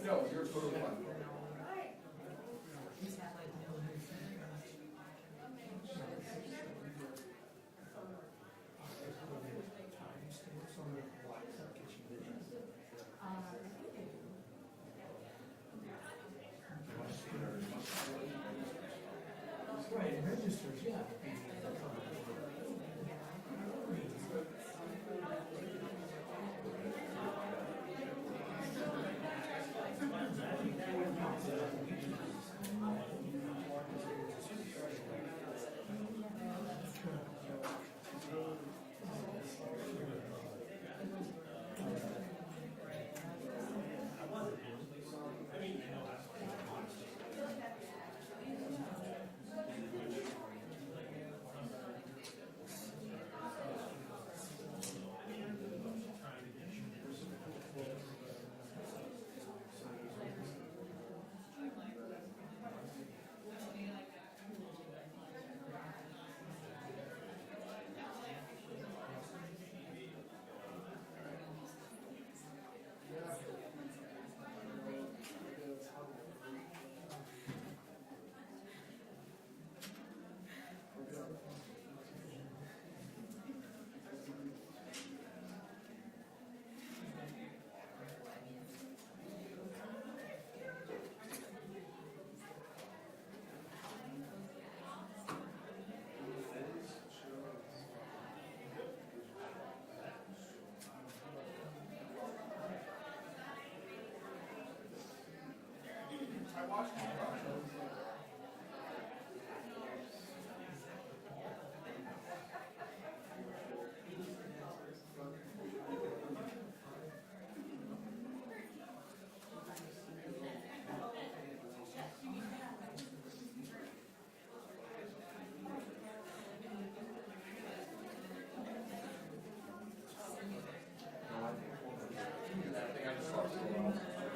No, you're totally fine. Right, it registers, yeah.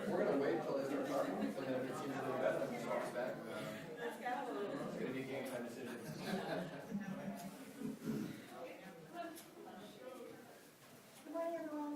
We're gonna wait till they start talking, and then if it seems really bad, then we talk back. It's gonna be a game time decision. Good morning, everyone.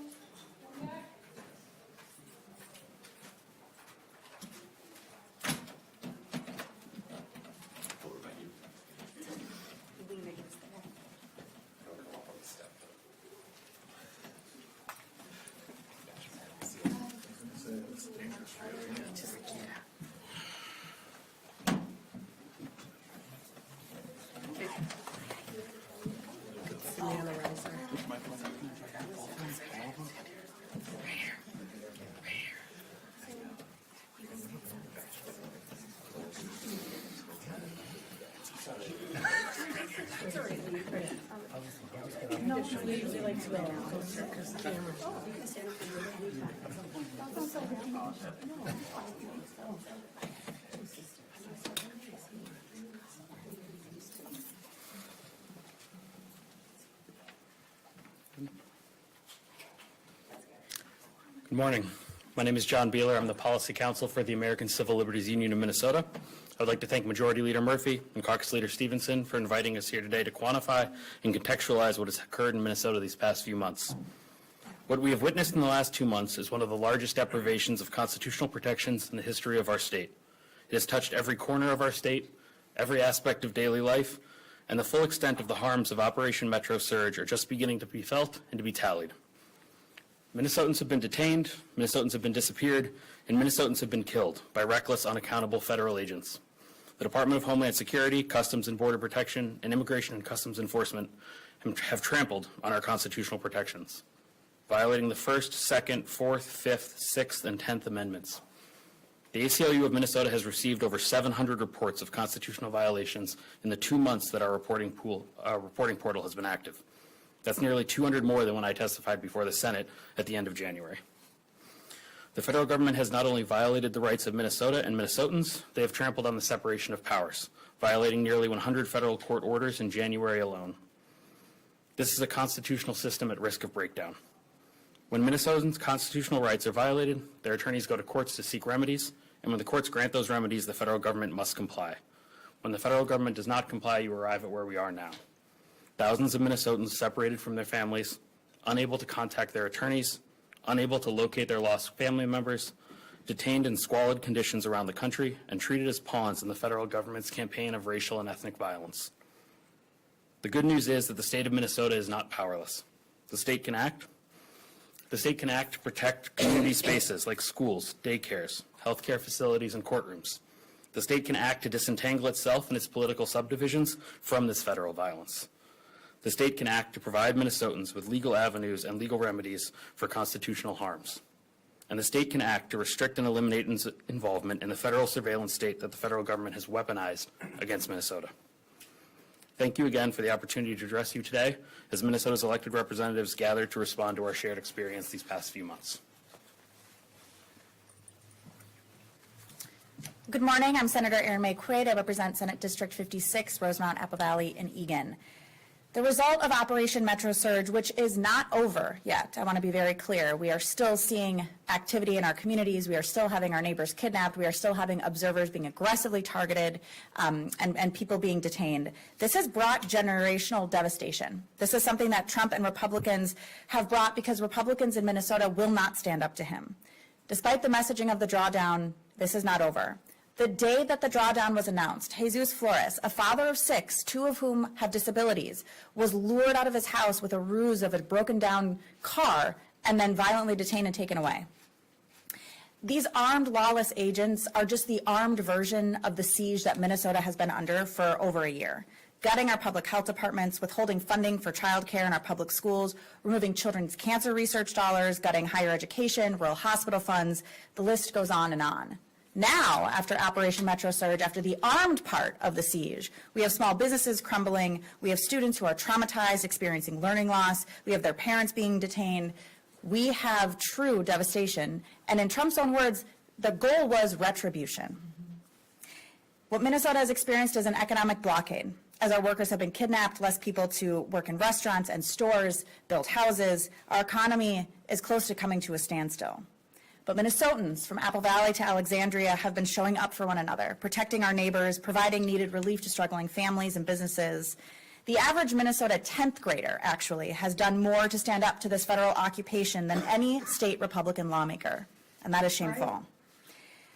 No, we usually like to go closer because the camera. Oh, you can stand up and look at Good morning. My name is John Beeler. I'm the Policy Counsel for the American Civil Liberties Union of Minnesota. I would like to thank Majority Leader Murphy and Caucus Leader Stevenson for inviting us here today to quantify and contextualize what has occurred in Minnesota these past few months. What we have witnessed in the last 2 months is one of the largest deprivations of constitutional protections in the history of our state. It has touched every corner of our state, every aspect of daily life, and the full extent of the harms of Operation Metro Surge are just beginning to be felt and to be tallied. Minnesotans have been detained, Minnesotans have been disappeared, and Minnesotans have been killed by reckless, unaccountable federal agents. The Department of Homeland Security, Customs and Border Protection, and Immigration and Customs Enforcement have trampled on our constitutional protections, violating the First, Second, Fourth, Fifth, Sixth, and 10th Amendments. The ACLU of Minnesota has received over 700 reports of constitutional violations in the 2 months that our reporting portal has been active. That's nearly 200 more than when I testified before the Senate at the end of January. The federal government has not only violated the rights of Minnesota and Minnesotans, they have trampled on the separation of powers, violating nearly 100 federal court orders in January alone. This is a constitutional system at risk of breakdown. When Minnesotans' constitutional rights are violated, their attorneys go to courts to seek remedies, and when the courts grant those remedies, the federal government must comply. When the federal government does not comply, you arrive at where we are now. Thousands of Minnesotans separated from their families, unable to contact their attorneys, unable to locate their lost family members, detained in squalid conditions around the country, and treated as pawns in the federal government's campaign of racial and ethnic violence. The good news is that the state of Minnesota is not powerless. The state can act. The state can act to protect community spaces like schools, daycares, healthcare facilities, and courtrooms. The state can act to disentangle itself and its political subdivisions from this federal violence. The state can act to provide Minnesotans with legal avenues and legal remedies for constitutional harms. And the state can act to restrict and eliminate involvement in the federal surveillance state that the federal government has weaponized against Minnesota. Thank you again for the opportunity to address you today as Minnesota's elected representatives gather to respond to our shared experience these past few months. Good morning. I'm Senator Erin May Quaid. I represent Senate District 56, Rosemount, Apple Valley, and Eagan. The result of Operation Metro Surge, which is not over yet, I want to be very clear. We are still seeing activity in our communities. We are still having our neighbors kidnapped. We are still having observers being aggressively targeted and people being detained. This has brought generational devastation. This is something that Trump and Republicans have brought because Republicans in Minnesota will not stand up to him. Despite the messaging of the drawdown, this is not over. The day that the drawdown was announced, Jesus Flores, a father of 6, 2 of whom have disabilities, was lured out of his house with a ruse of a broken down car and then violently detained and taken away. These armed lawless agents are just the armed version of the siege that Minnesota has been under for over a year. Gutting our public health departments, withholding funding for childcare in our public schools, removing children's cancer research dollars, gutting higher education, rural hospital funds, the list goes on and on. Now, after Operation Metro Surge, after the armed part of the siege, we have small businesses crumbling, we have students who are traumatized, experiencing learning loss, we have their parents being detained. We have true devastation, and in Trump's own words, the goal was retribution. What Minnesota has experienced is an economic blockade. As our workers have been kidnapped, less people to work in restaurants and stores, build houses, our economy is close to coming to a standstill. But Minnesotans from Apple Valley to Alexandria have been showing up for one another, protecting our neighbors, providing needed relief to struggling families and businesses. The average Minnesota 10th grader, actually, has done more to stand up to this federal occupation than any state Republican lawmaker, and that is shameful.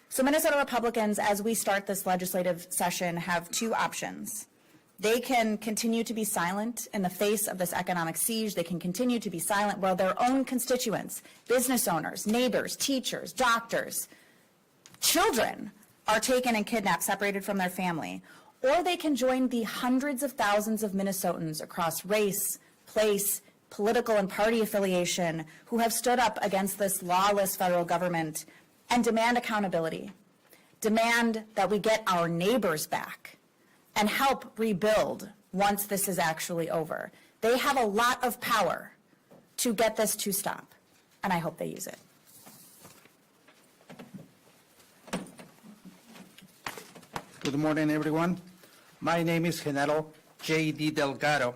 So Minnesota Republicans, as we start this legislative session, have 2 options. They can continue to be silent in the face of this economic siege. They can continue to be silent while their own constituents, business owners, neighbors, teachers, doctors, children are taken and kidnapped, separated from their family. Or they can join the hundreds of thousands of Minnesotans across race, place, political and party affiliation who have stood up against this lawless federal government and demand accountability, demand that we get our neighbors back, and help rebuild once this is actually over. They have a lot of power to get this to stop, and I hope they use it. Good morning, everyone. My name is Genaro J.D. Delgado,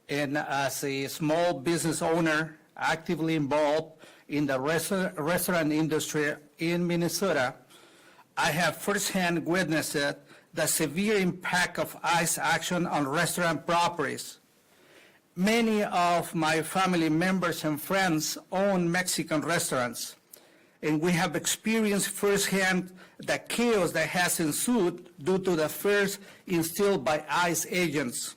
and as a small business owner actively involved in the restaurant industry in Minnesota, I have firsthand witnessed the severe impact of ICE action on restaurant properties. Many of my family members and friends own Mexican restaurants, and we have experienced firsthand the chaos that has ensued due to the fears instilled by ICE agents.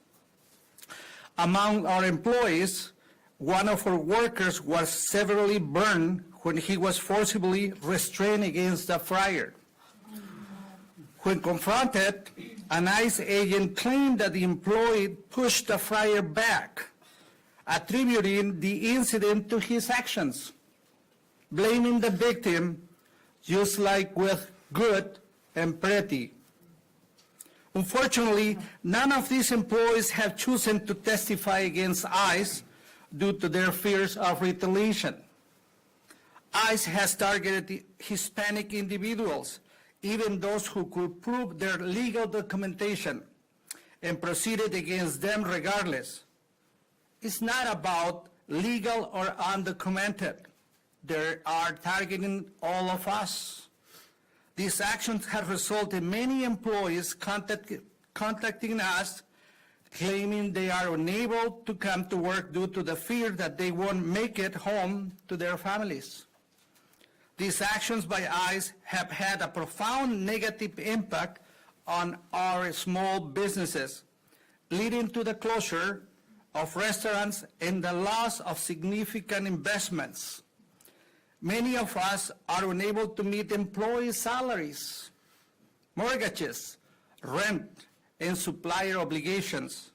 Among our employees, one of our workers was severely burned when he was forcibly restrained against the fryer. When confronted, an ICE agent claimed that the employee pushed the fryer back, attributing the incident to his actions, blaming the victim, just like with Good and Pretty. Unfortunately, none of these employees have chosen to testify against ICE due to their fears of retaliation. ICE has targeted Hispanic individuals, even those who could prove their legal documentation, and proceeded against them regardless. It's not about legal or undocumented. They are targeting all of us. These actions have resulted in many employees contacting us, claiming they are unable to come to work due to the fear that they won't make it home to their families. These actions by ICE have had a profound negative impact on our small businesses, leading to the closure of restaurants and the loss of significant investments. Many of us are unable to meet employee salaries, mortgages, rent, and supplier obligations.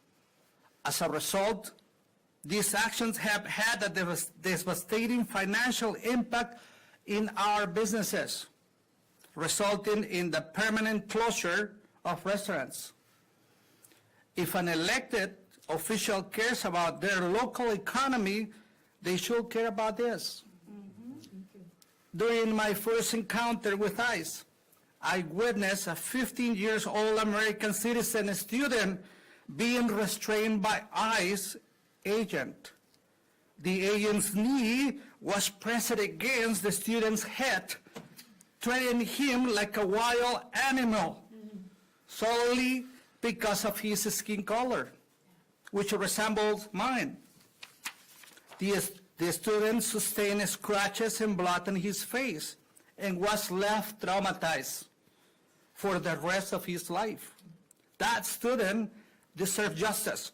As a result, these actions have had a devastating financial impact in our businesses, resulting in the permanent closure of restaurants. If an elected official cares about their local economy, they should care about this. During my first encounter with ICE, I witnessed a 15-year-old American citizen student being restrained by ICE agent. The agent's knee was pressed against the student's head, treating him like a wild animal, solely because of his skin color, which resembles mine. The student sustained scratches and blood on his face and was left traumatized for the rest of his life. That student deserved justice.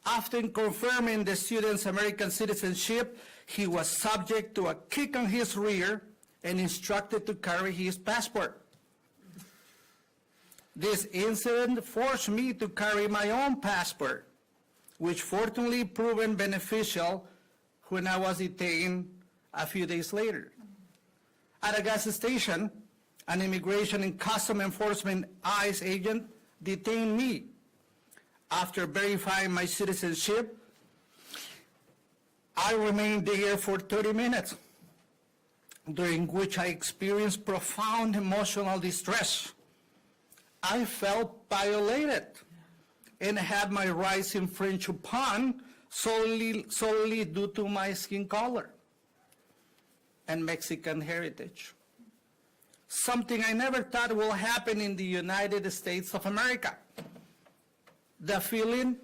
After confirming the student's American citizenship, he was subject to a kick on his rear and instructed to carry his passport. This incident forced me to carry my own passport, which fortunately proved beneficial when I was detained a few days later. At a gas station, an Immigration and Customs Enforcement ICE agent detained me. After verifying my citizenship, I remained there for 30 minutes, during which I experienced profound emotional distress. I felt violated and had my rights infringed upon solely due to my skin color and Mexican heritage. Something I never thought will happen in the United States of America. The feeling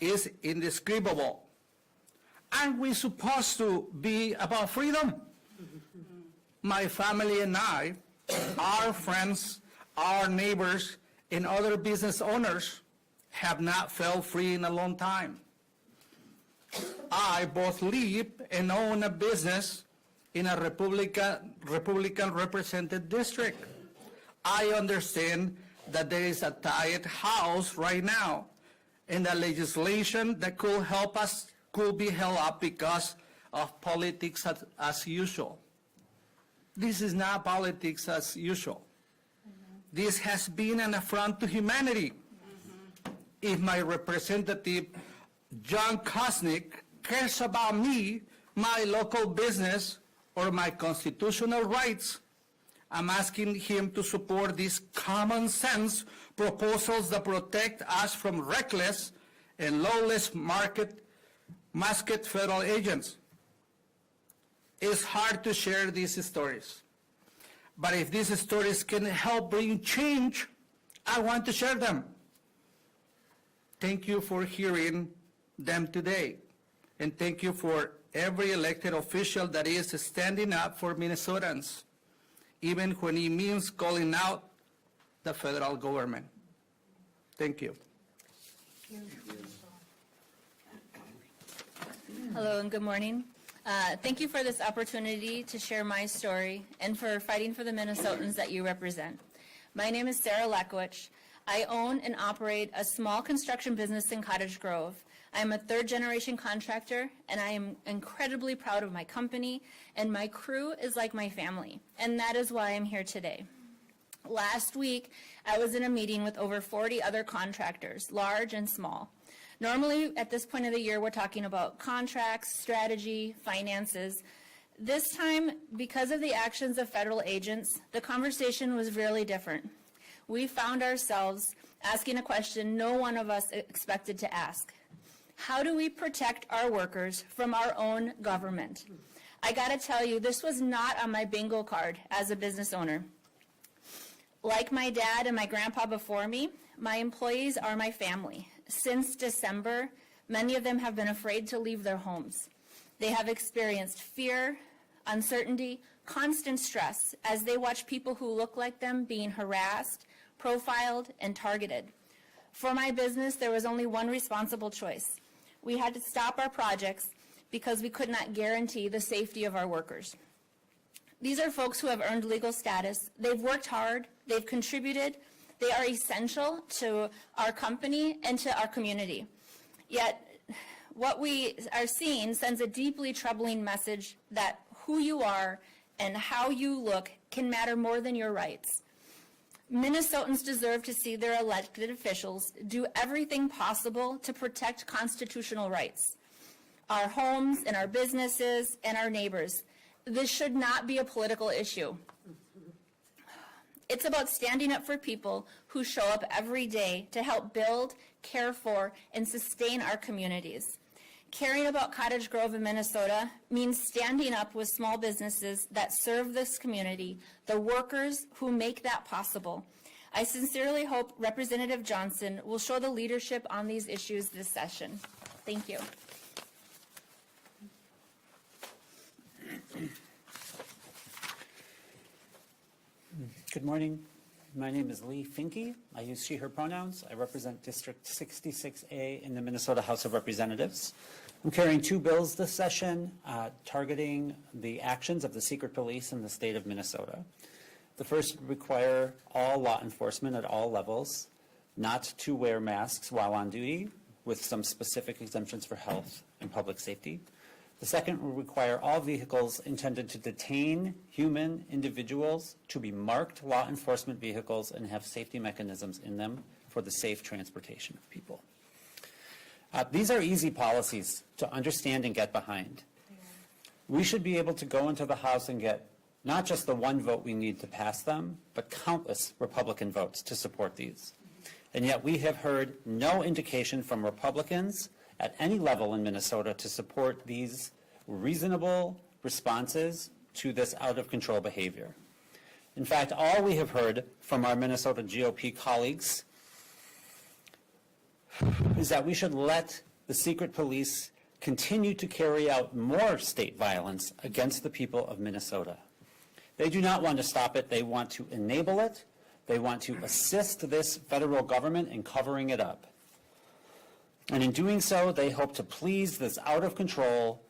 is indescribable. Aren't we supposed to be about freedom? My family and I, our friends, our neighbors, and other business owners have not felt free in a long time. I both live and own a business in a Republican represented district. I understand that there is a tight house right now, and the legislation that could help us could be held up because of politics as usual. This is not politics as usual. This has been an affront to humanity. If my representative, John Kosnick, cares about me, my local business, or my constitutional rights, I'm asking him to support these common sense proposals that protect us from reckless and lawless masked federal agents. It's hard to share these stories, but if these stories can help bring change, I want to share them. Thank you for hearing them today, and thank you for every elected official that is standing up for Minnesotans, even when it means calling out the federal government. Thank you. Hello and good morning. Thank you for this opportunity to share my story and for fighting for the Minnesotans that you represent. My name is Sarah Lekowich. I own and operate a small construction business in Cottage Grove. I'm a third-generation contractor, and I am incredibly proud of my company, and my crew is like my family, and that is why I'm here today. Last week, I was in a meeting with over 40 other contractors, large and small. Normally, at this point of the year, we're talking about contracts, strategy, finances. This time, because of the actions of federal agents, the conversation was really different. We found ourselves asking a question no one of us expected to ask. How do we protect our workers from our own government? I gotta tell you, this was not on my bingo card as a business owner. Like my dad and my grandpa before me, my employees are my family. Since December, many of them have been afraid to leave their homes. They have experienced fear, uncertainty, constant stress as they watch people who look like them being harassed, profiled, and targeted. For my business, there was only one responsible choice. We had to stop our projects because we could not guarantee the safety of our workers. These are folks who have earned legal status. They've worked hard, they've contributed, they are essential to our company and to our community. Yet, what we are seeing sends a deeply troubling message that who you are and how you look can matter more than your rights. Minnesotans deserve to see their elected officials do everything possible to protect constitutional rights, our homes and our businesses and our neighbors. This should not be a political issue. It's about standing up for people who show up every day to help build, care for, and sustain our communities. Caring about Cottage Grove in Minnesota means standing up with small businesses that serve this community, the workers who make that possible. I sincerely hope Representative Johnson will show the leadership on these issues this session. Thank you. Good morning. My name is Lee Finke. I use she, her pronouns. I represent District 66A in the Minnesota House of Representatives. I'm carrying two bills this session targeting the actions of the secret police in the state of Minnesota. The first require all law enforcement at all levels not to wear masks while on duty, with some specific exemptions for health and public safety. The second will require all vehicles intended to detain human individuals to be marked law enforcement vehicles and have safety mechanisms in them for the safe transportation of people. These are easy policies to understand and get behind. We should be able to go into the House and get not just the one vote we need to pass them, but countless Republican votes to support these. And yet we have heard no indication from Republicans at any level in Minnesota to support these reasonable responses to this out-of-control behavior. In fact, all we have heard from our Minnesota GOP colleagues is that we should let the secret police continue to carry out more state violence against the people of Minnesota. They do not want to stop it. They want to enable it. They want to assist this federal government in covering it up. And in doing so, they hope to please this out-of-control,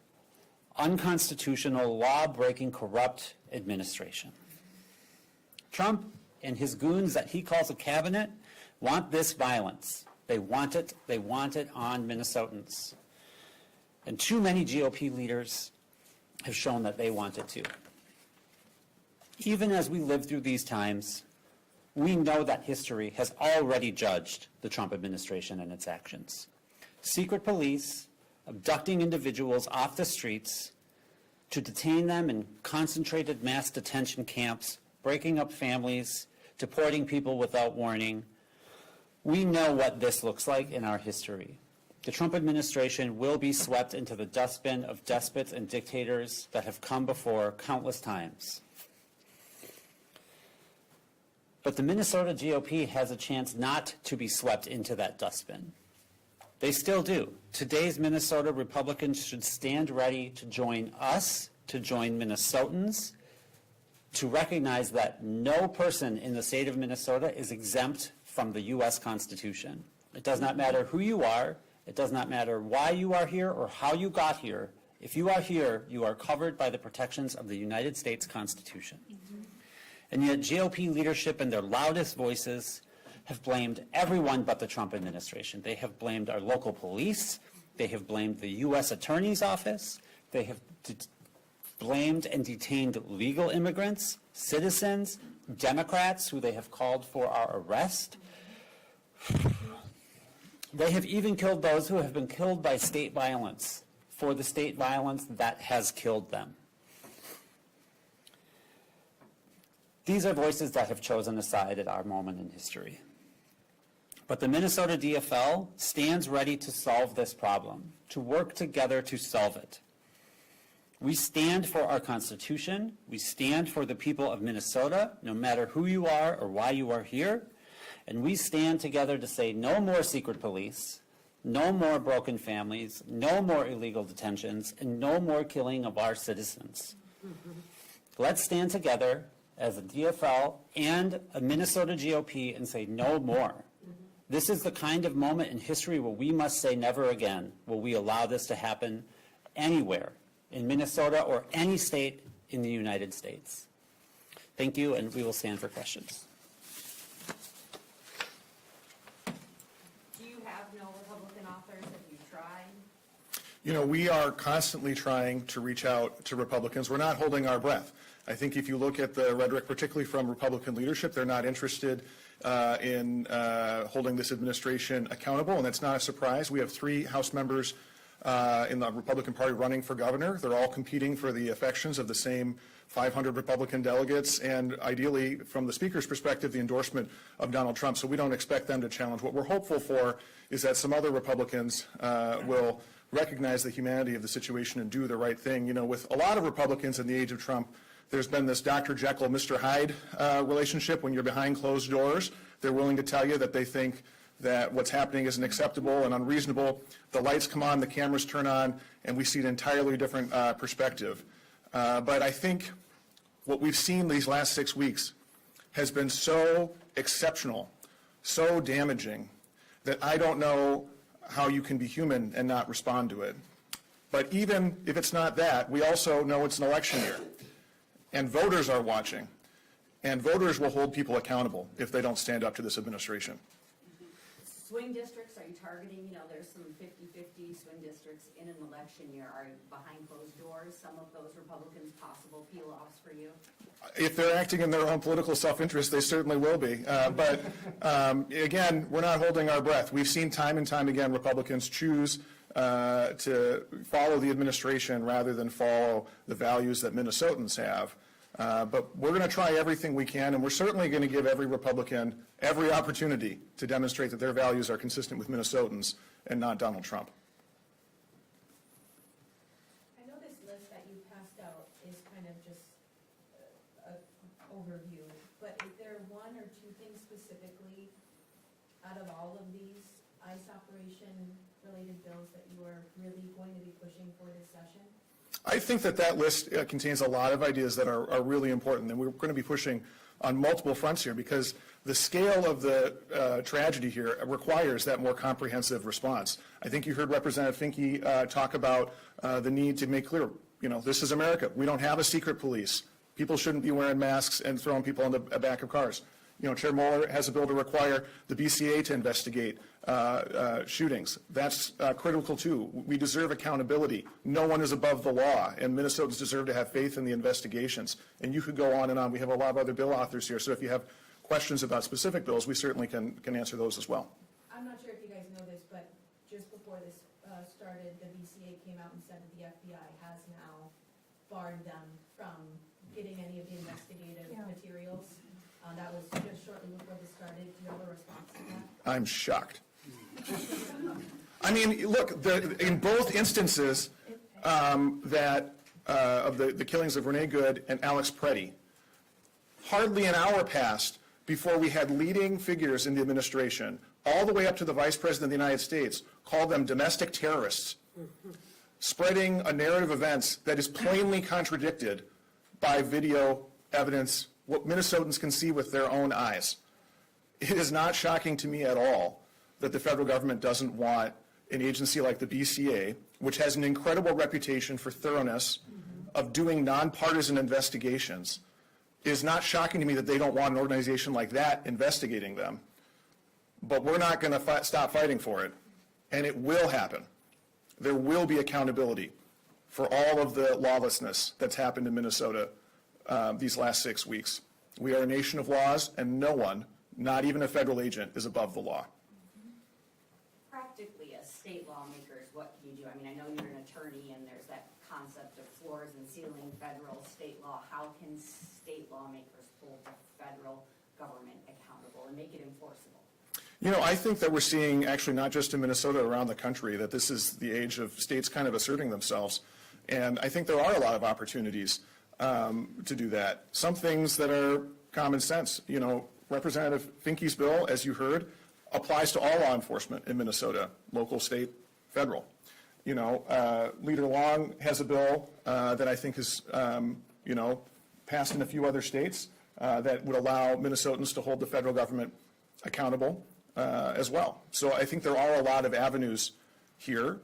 unconstitutional, law-breaking, corrupt administration. Trump and his goons that he calls a cabinet want this violence. They want it on Minnesotans. And too many GOP leaders have shown that they want it too. Even as we live through these times, we know that history has already judged the Trump administration and its actions. Secret police abducting individuals off the streets to detain them in concentrated mass detention camps, breaking up families, deporting people without warning. We know what this looks like in our history. The Trump administration will be swept into the dustbin of despots and dictators that have come before countless times. But the Minnesota GOP has a chance not to be swept into that dustbin. They still do. Today's Minnesota Republicans should stand ready to join us, to join Minnesotans, to recognize that no person in the state of Minnesota is exempt from the U.S. Constitution. It does not matter who you are. It does not matter why you are here or how you got here. If you are here, you are covered by the protections of the United States Constitution. And yet GOP leadership in their loudest voices have blamed everyone but the Trump administration. They have blamed our local police. They have blamed the U.S. Attorney's Office. They have blamed and detained legal immigrants, citizens, Democrats who they have called for our arrest. They have even killed those who have been killed by state violence for the state violence that has killed them. These are voices that have chosen a side at our moment in history. But the Minnesota DFL stands ready to solve this problem, to work together to solve it. We stand for our Constitution. We stand for the people of Minnesota, no matter who you are or why you are here. And we stand together to say no more secret police, no more broken families, no more illegal detentions, and no more killing of our citizens. Let's stand together as a DFL and a Minnesota GOP and say no more. This is the kind of moment in history where we must say never again will we allow this to happen anywhere in Minnesota or any state in the United States. Thank you, and we will stand for questions. Do you have no Republican authors? Have you tried? You know, we are constantly trying to reach out to Republicans. We're not holding our breath. I think if you look at the rhetoric, particularly from Republican leadership, they're not interested in holding this administration accountable, and that's not a surprise. We have 3 House members in the Republican Party running for governor. They're all competing for the affections of the same 500 Republican delegates, and ideally, from the Speaker's perspective, the endorsement of Donald Trump. So we don't expect them to challenge. What we're hopeful for is that some other Republicans will recognize the humanity of the situation and do the right thing. You know, with a lot of Republicans in the age of Trump, there's been this Dr. Jekyll, Mr. Hyde relationship. When you're behind closed doors, they're willing to tell you that they think that what's happening isn't acceptable and unreasonable. The lights come on, the cameras turn on, and we see an entirely different perspective. But I think what we've seen these last 6 weeks has been so exceptional, so damaging, that I don't know how you can be human and not respond to it. But even if it's not that, we also know it's an election year. And voters are watching, and voters will hold people accountable if they don't stand up to this administration. Swing districts, are you targeting, you know, there's some 50-50 swing districts in an election year. Are behind closed doors some of those Republicans possible peel-offs for you? If they're acting in their own political self-interest, they certainly will be. But again, we're not holding our breath. We've seen time and time again Republicans choose to follow the administration rather than follow the values that Minnesotans have. But we're going to try everything we can, and we're certainly going to give every Republican every opportunity to demonstrate that their values are consistent with Minnesotans and not Donald Trump. I know this list that you passed out is kind of just an overview, but is there 1 or 2 things specifically out of all of these ICE operation related bills that you are really going to be pushing for this session? I think that list contains a lot of ideas that are really important, and we're going to be pushing on multiple fronts here because the scale of the tragedy here requires that more comprehensive response. I think you heard Representative Finke talk about the need to make clear, you know, this is America. We don't have a secret police. People shouldn't be wearing masks and throwing people in the back of cars. You know, Chair Mueller has a bill to require the BCA to investigate shootings. That's critical too. We deserve accountability. No one is above the law, and Minnesotans deserve to have faith in the investigations. And you could go on and on. We have a lot of other bill authors here, so if you have questions about specific bills, we certainly can answer those as well. I'm not sure if you guys know this, but just before this started, the BCA came out and said that the FBI has now barred them from getting any of the investigative materials. That was just shortly before this started. Do you have a response to that? I'm shocked. I mean, look, in both instances of the killings of Renee Good and Alex Preddy, hardly an hour passed before we had leading figures in the administration, all the way up to the Vice President of the United States, call them domestic terrorists, spreading a narrative of events that is plainly contradicted by video evidence, what Minnesotans can see with their own eyes. It is not shocking to me at all that the federal government doesn't want an agency like the BCA, which has an incredible reputation for thoroughness of doing nonpartisan investigations. It is not shocking to me that they don't want an organization like that investigating them. But we're not going to stop fighting for it, and it will happen. There will be accountability for all of the lawlessness that's happened in Minnesota these last 6 weeks. We are a nation of laws, and no one, not even a federal agent, is above the law. Practically, as state lawmakers, what can you do? I mean, I know you're an attorney, and there's that concept of floors and ceiling federal, state law. How can state lawmakers hold the federal government accountable and make it enforceable? You know, I think that we're seeing, actually not just in Minnesota, around the country, that this is the age of states kind of asserting themselves. And I think there are a lot of opportunities to do that. Some things that are common sense. You know, Representative Finke's bill, as you heard, applies to all law enforcement in Minnesota, local, state, federal. You know, Leader Long has a bill that I think is, you know, passed in a few other states that would allow Minnesotans to hold the federal government accountable as well. So I think there are a lot of avenues here.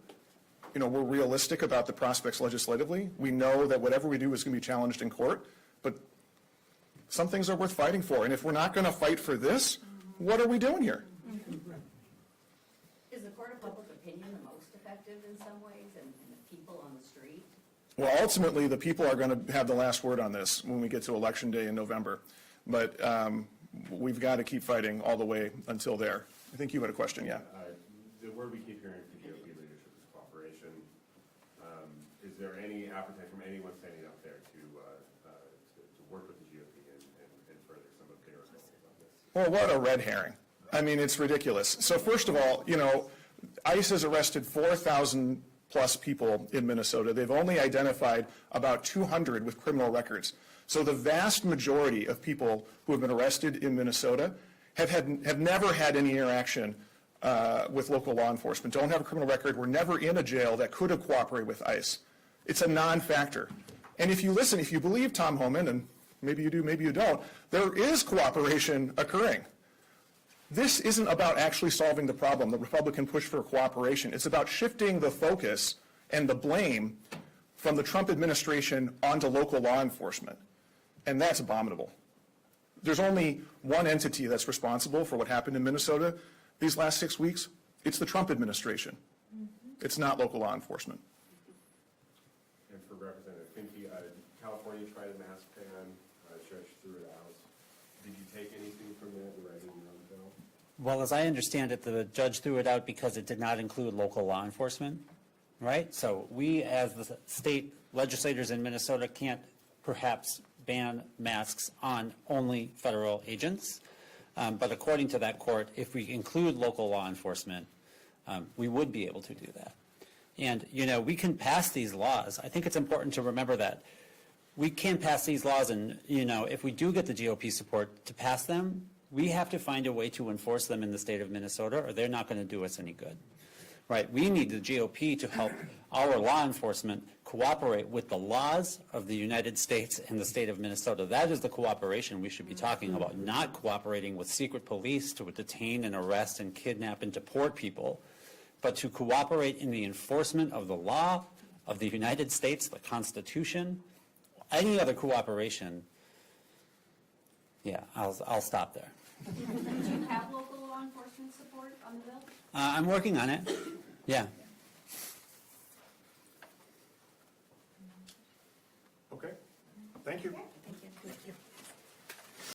You know, we're realistic about the prospects legislatively. We know that whatever we do is going to be challenged in court, but some things are worth fighting for. And if we're not going to fight for this, what are we doing here? Is the court of public opinion the most effective in some ways, and the people on the street? Well, ultimately, the people are going to have the last word on this when we get to Election Day in November. But we've got to keep fighting all the way until there. I think you had a question, yeah. The word we keep hearing from DOP leadership is cooperation. Is there any appetite from anyone standing up there to work with the GOP and further some of their goals on this? Well, what a red herring. I mean, it's ridiculous. So first of all, you know, ICE has arrested 4,000 plus people in Minnesota. They've only identified about 200 with criminal records. So the vast majority of people who have been arrested in Minnesota have never had any interaction with local law enforcement, don't have a criminal record, were never in a jail that could have cooperated with ICE. It's a non-factor. And if you listen, if you believe Tom Homan, and maybe you do, maybe you don't, there is cooperation occurring. This isn't about actually solving the problem, the Republican push for cooperation. It's about shifting the focus and the blame from the Trump administration onto local law enforcement. And that's abominable. There's only one entity that's responsible for what happened in Minnesota these last 6 weeks. It's the Trump administration. It's not local law enforcement. And for Representative Finke, California tried a mask ban, Judge threw it out. Did you take anything from that in writing your own bill? Well, as I understand it, the judge threw it out because it did not include local law enforcement, right? So we, as the state legislators in Minnesota, can't perhaps ban masks on only federal agents. But according to that court, if we include local law enforcement, we would be able to do that. And, you know, we can pass these laws. I think it's important to remember that. We can pass these laws, and, you know, if we do get the GOP support to pass them, we have to find a way to enforce them in the state of Minnesota, or they're not going to do us any good. Right? We need the GOP to help our law enforcement cooperate with the laws of the United States and the state of Minnesota. That is the cooperation we should be talking about, not cooperating with secret police to detain and arrest and kidnap and deport people, but to cooperate in the enforcement of the law of the United States, the Constitution. Any other cooperation, yeah, I'll stop there. Do you have local law enforcement support on the bill? I'm working on it. Yeah. Okay. Thank you. Thank you.